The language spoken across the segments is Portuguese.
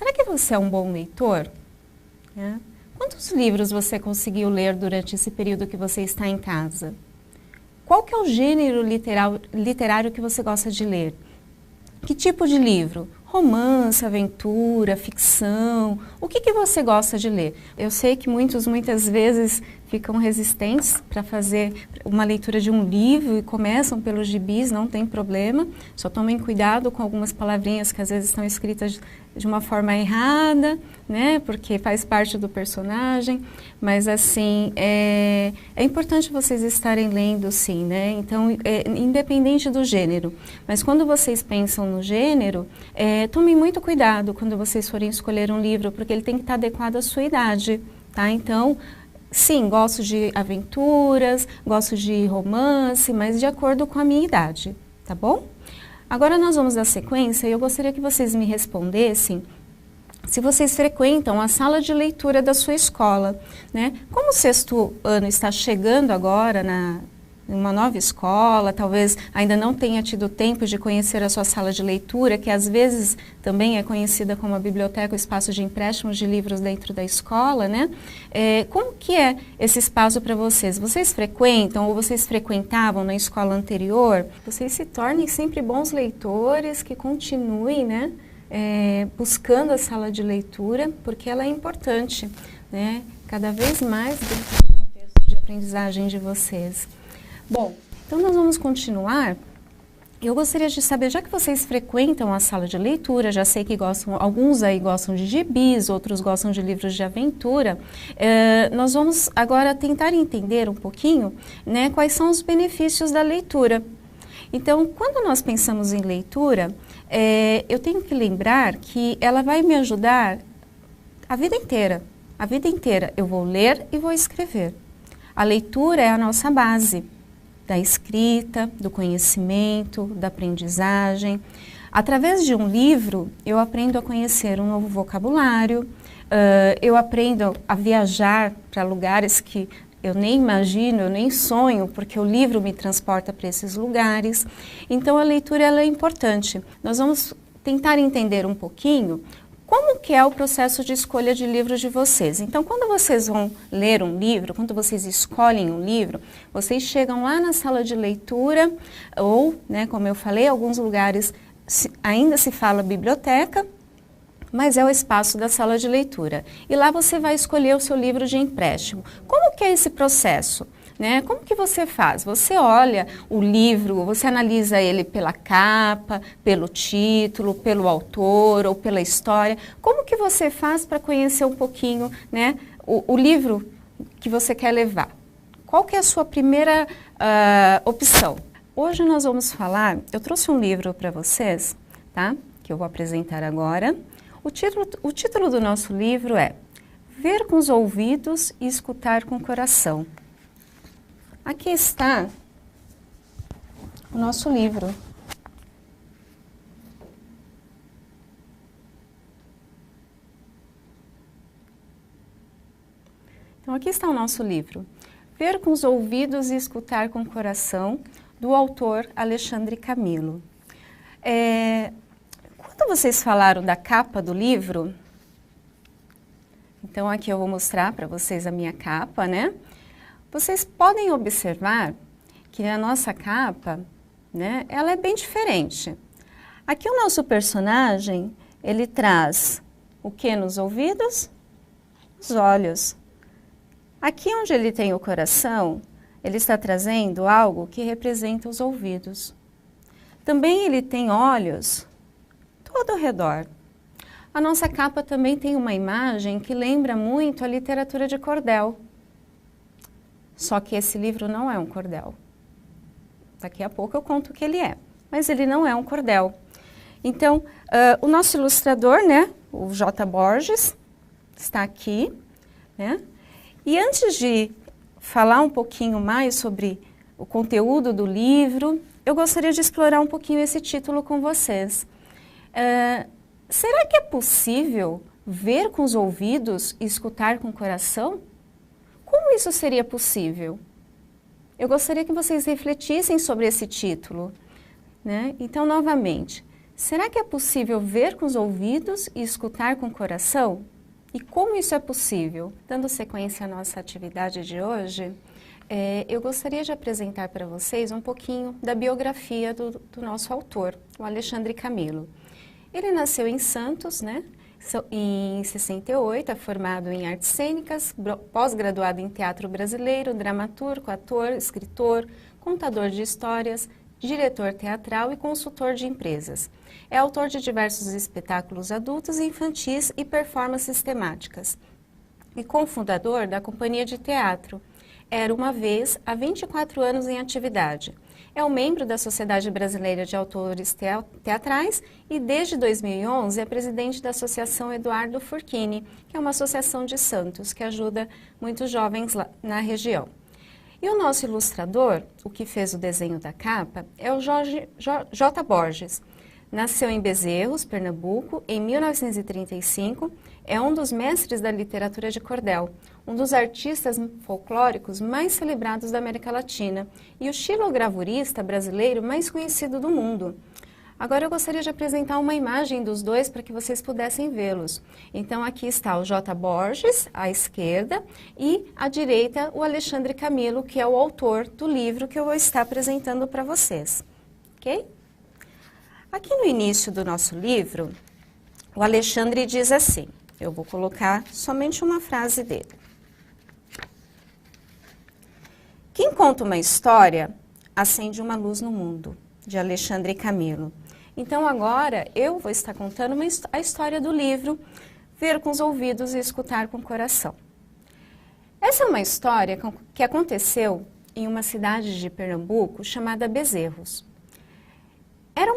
Será que você é um bom leitor? Né? Quantos livros você conseguiu ler durante esse período que você está em casa? Qual que é o gênero literário que você gosta de ler? Que tipo de livro? Romance, aventura, ficção? O que você gosta de ler? Eu sei que muitas vezes ficam resistentes para fazer uma leitura de um livro e começam pelos gibis, não tem problema. Só tomem cuidado com algumas palavrinhas que às vezes estão escritas de uma forma errada, né? Porque faz parte do personagem. Mas assim, é importante vocês estarem lendo, sim, né? Então, independente do gênero. Mas quando vocês pensam no gênero, tomem muito cuidado quando vocês forem escolher um livro, porque ele tem que estar adequado à sua idade, tá? Então, sim, gosto de aventuras, gosto de romance, mas de acordo com a minha idade, tá bom? Agora nós vamos dar sequência e eu gostaria que vocês me respondessem se vocês frequentam a sala de leitura da sua escola, né? Como o sexto ano está chegando agora numa nova escola, talvez ainda não tenha tido tempo de conhecer a sua sala de leitura, que às vezes também é conhecida como a biblioteca, o espaço de empréstimos de livros dentro da escola, né? Como que é esse espaço para vocês? Vocês frequentam ou vocês frequentavam na escola anterior? Vocês se tornem sempre bons leitores, que continuem, né? Buscando a sala de leitura, porque ela é importante, né? Cada vez mais dentro do contexto de aprendizagem de vocês. Bom, então nós vamos continuar. Eu gostaria de saber, já que vocês frequentam a sala de leitura, já sei que alguns aí gostam de gibis, outros gostam de livros de aventura, nós vamos agora tentar entender um pouquinho, né, quais são os benefícios da leitura. Então, quando nós pensamos em leitura, eu tenho que lembrar que ela vai me ajudar a vida inteira. A vida inteira eu vou ler e vou escrever. A leitura é a nossa base da escrita, do conhecimento, da aprendizagem. Através de um livro, eu aprendo a conhecer um novo vocabulário, eu aprendo a viajar para lugares que eu nem imagino, eu nem sonho, porque o livro me transporta para esses lugares. Então, a leitura ela é importante. Nós vamos tentar entender um pouquinho como que é o processo de escolha de livros de vocês. Então, quando vocês vão ler um livro, quando vocês escolhem um livro, vocês chegam lá na sala de leitura, ou, né, como eu falei, alguns lugares ainda se fala biblioteca, mas é o espaço da sala de leitura. E lá você vai escolher o seu livro de empréstimo. Como que é esse processo? Né? Como que você faz? Você olha o livro, você analisa ele pela capa, pelo título, pelo autor ou pela história. Como que você faz para conhecer um pouquinho, né, o livro que você quer levar? Qual que é a sua primeira opção? Hoje nós vamos falar, eu trouxe um livro para vocês, tá? Que eu vou apresentar agora. O título do nosso livro é Ver com os ouvidos e escutar com o coração. Aqui está o nosso livro. Então, aqui está o nosso livro. Ver com os ouvidos e escutar com o coração, do autor Alexandre Camilo. Quando vocês falaram da capa do livro, então aqui eu vou mostrar para vocês a minha capa, né? Vocês podem observar que a nossa capa, né, ela é bem diferente. Aqui o nosso personagem, ele traz o que nos ouvidos? Os olhos. Aqui onde ele tem o coração, ele está trazendo algo que representa os ouvidos. Também ele tem olhos todo ao redor. A nossa capa também tem uma imagem que lembra muito a literatura de cordel. Só que esse livro não é um cordel. Daqui a pouco eu conto o que ele é, mas ele não é um cordel. Então, o nosso ilustrador, né, o J. Borges, está aqui, né? E antes de falar um pouquinho mais sobre o conteúdo do livro, eu gostaria de explorar um pouquinho esse título com vocês. Será que é possível ver com os ouvidos e escutar com o coração? Como isso seria possível? Eu gostaria que vocês refletissem sobre esse título, né? Então, novamente, Será que é possível ver com os ouvidos e escutar com o coração? E como isso é possível? Dando sequência à nossa atividade de hoje, eu gostaria de apresentar para vocês um pouquinho da biografia do nosso autor, o Alexandre Camilo. Ele nasceu em Santos, né? Em 68, é formado em artes cênicas, pós-graduado em teatro brasileiro, dramaturgo, ator, escritor, contador de histórias, diretor teatral e consultor de empresas. É autor de diversos espetáculos adultos e infantis e performances temáticas. E cofundador da Companhia de Teatro Era Uma Vez, há 24 anos em atividade. É um membro da Sociedade Brasileira de Autores Teatrais e, desde 2011, é presidente da Associação Eduardo Furchini, que é uma associação de Santos, que ajuda muitos jovens lá na região. E o nosso ilustrador, o que fez o desenho da capa, é o J. Borges. Nasceu em Bezerros, Pernambuco, em 1935, é um dos mestres da literatura de cordel, um dos artistas folclóricos mais celebrados da América Latina e o xilogravurista brasileiro mais conhecido do mundo. Agora eu gostaria de apresentar uma imagem dos dois para que vocês pudessem vê-los. Então aqui está o J. Borges, à esquerda, e à direita o Alexandre Camilo, que é o autor do livro que eu vou estar apresentando para vocês. Ok? Aqui no início do nosso livro, o Alexandre diz assim, eu vou colocar somente uma frase dele. Quem conta uma história, acende uma luz no mundo, de Alexandre Camilo. Então agora eu vou estar contando a história do livro, Ver com os ouvidos e escutar com o coração. Essa é uma história que aconteceu em uma cidade de Pernambuco chamada Bezerros. Era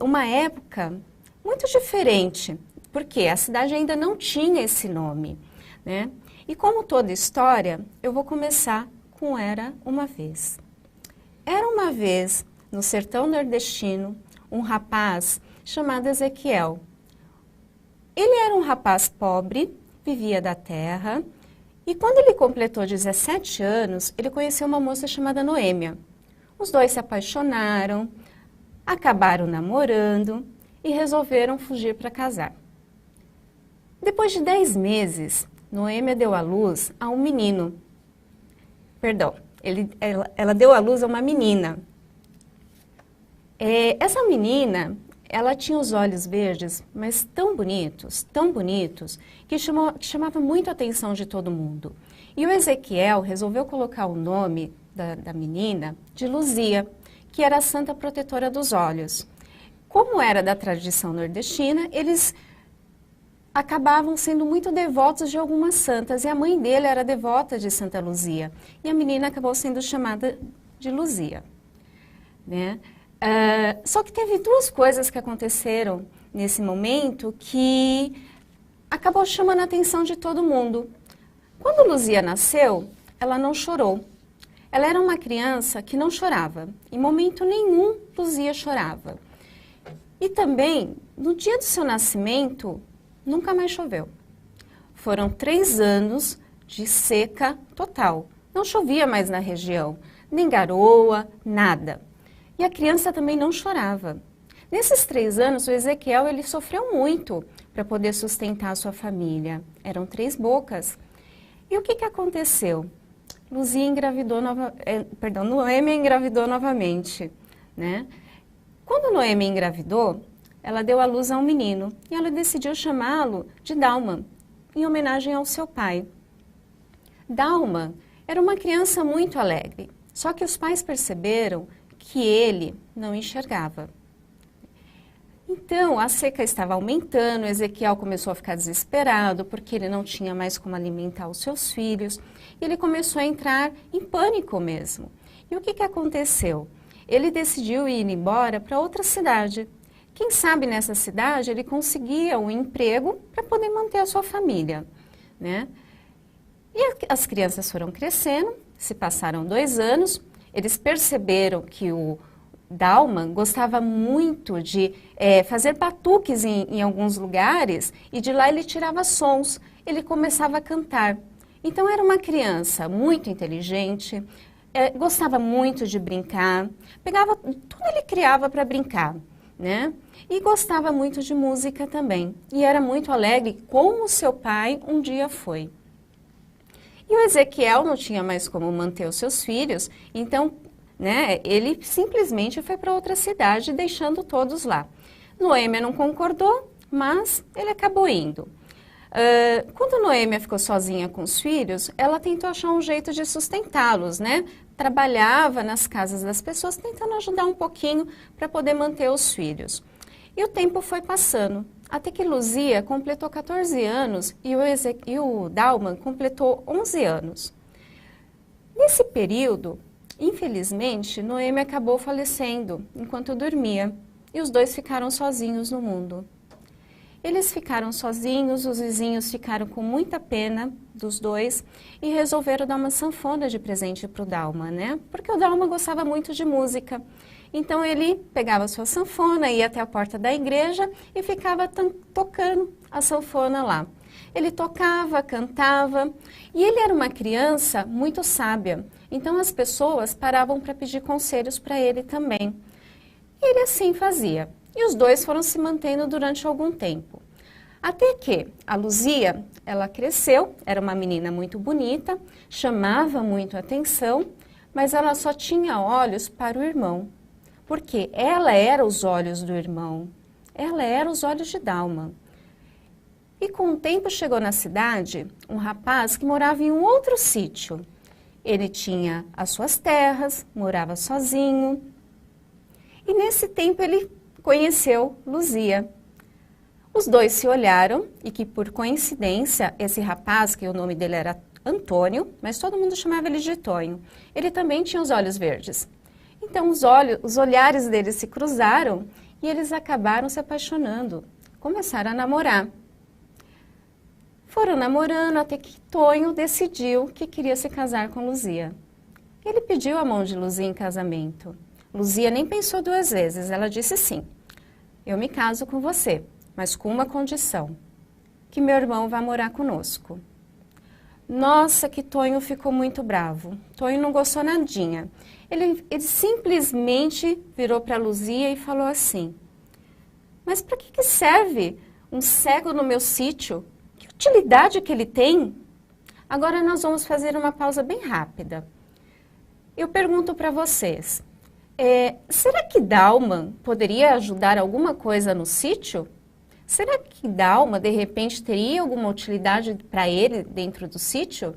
uma época muito diferente, porque a cidade ainda não tinha esse nome, né? E como toda história, eu vou começar com Era Uma Vez. Era uma vez, no sertão nordestino, um rapaz chamado Ezequiel. Ele era um rapaz pobre, vivia da terra, e quando ele completou 17 anos, ele conheceu uma moça chamada Noêmia. Os dois se apaixonaram, acabaram namorando e resolveram fugir para casar. Depois de 10 meses, Noêmia deu à luz a um menino. Perdão, ela deu à luz a uma menina. Essa menina, ela tinha os olhos verdes, mas tão bonitos, que chamava muito a atenção de todo mundo. E o Ezequiel resolveu colocar o nome da menina de Luzia, que era a santa protetora dos olhos. Como era da tradição nordestina, eles acabavam sendo muito devotos de algumas santas, e a mãe dele era devota de Santa Luzia, e a menina acabou sendo chamada de Luzia, né? Só que teve duas coisas que aconteceram nesse momento que acabou chamando a atenção de todo mundo. Quando Luzia nasceu, ela não chorou. Ela era uma criança que não chorava. Em momento nenhum, Luzia chorava. E também, no dia do seu nascimento, nunca mais choveu. Foram 3 anos de seca total. Não chovia mais na região, nem garoa, nada. E a criança também não chorava. Nesses 3 anos, o Ezequiel ele sofreu muito para poder sustentar a sua família. Eram 3 bocas. E o que aconteceu? Noêmia engravidou novamente, né? Quando Noêmia engravidou, ela deu à luz a um menino e ela decidiu chamá-lo de Dalma, em homenagem ao seu pai. Dalma era uma criança muito alegre, só que os pais perceberam que ele não enxergava. Então, a seca estava aumentando, Ezequiel começou a ficar desesperado, porque ele não tinha mais como alimentar os seus filhos, e ele começou a entrar em pânico mesmo. E o que aconteceu? Ele decidiu ir embora para outra cidade. Quem sabe nessa cidade ele conseguia um emprego para poder manter a sua família, né? E as crianças foram crescendo, se passaram 2 anos, eles perceberam que o Dalma gostava muito de fazer batuques em alguns lugares e de lá ele tirava sons, ele começava a cantar. Então era uma criança muito inteligente, Gostava muito de brincar, pegava tudo ele criava para brincar, né? E gostava muito de música também. E era muito alegre, como seu pai um dia foi. E o Ezequiel não tinha mais como manter os seus filhos, então, né, ele simplesmente foi para outra cidade, deixando todos lá. Noêmia não concordou, mas ele acabou indo. Quando Noêmia ficou sozinha com os filhos, ela tentou achar um jeito de sustentá-los, né? Trabalhava nas casas das pessoas, tentando ajudar um pouquinho para poder manter os filhos. E o tempo foi passando, até que Luzia completou 14 anos e o Dalman completou 11 anos. Nesse período, infelizmente, Noêmia acabou falecendo enquanto dormia e os dois ficaram sozinhos no mundo. Eles ficaram sozinhos, os vizinhos ficaram com muita pena dos dois e resolveram dar uma sanfona de presente para o Dalma, né? Porque o Dalma gostava muito de música. Então ele pegava sua sanfona, ia até a porta da igreja e ficava tocando a sanfona lá. Ele tocava, cantava e ele era uma criança muito sábia. Então as pessoas paravam para pedir conselhos para ele também. E ele assim fazia. E os dois foram se mantendo durante algum tempo. Até que a Luzia, ela cresceu, era uma menina muito bonita, chamava muito a atenção, mas ela só tinha olhos para o irmão. Porque ela era os olhos do irmão, ela era os olhos de Dalma. E com o tempo chegou na cidade um rapaz que morava em um outro sítio. Ele tinha as suas terras, morava sozinho. E nesse tempo ele conheceu Luzia. Os dois se olharam e que por coincidência esse rapaz, que o nome dele era Antônio, mas todo mundo chamava ele de Tonho, ele também tinha os olhos verdes. Então os olhares deles se cruzaram e eles acabaram se apaixonando, começaram a namorar. Foram namorando até que Tonho decidiu que queria se casar com Luzia. Ele pediu a mão de Luzia em casamento. Luzia nem pensou duas vezes, ela disse sim. Eu me caso com você, mas com uma condição, que meu irmão vá morar conosco. Nossa, que Tonho ficou muito bravo. Tonho não gostou nadinha. Ele simplesmente virou para Luzia e falou assim, mas para que serve um cego no meu sítio? Que utilidade que ele tem? Agora nós vamos fazer uma pausa bem rápida. Eu pergunto para vocês, será que Dalma poderia ajudar alguma coisa no sítio? Será que Dalma, de repente, teria alguma utilidade para ele dentro do sítio?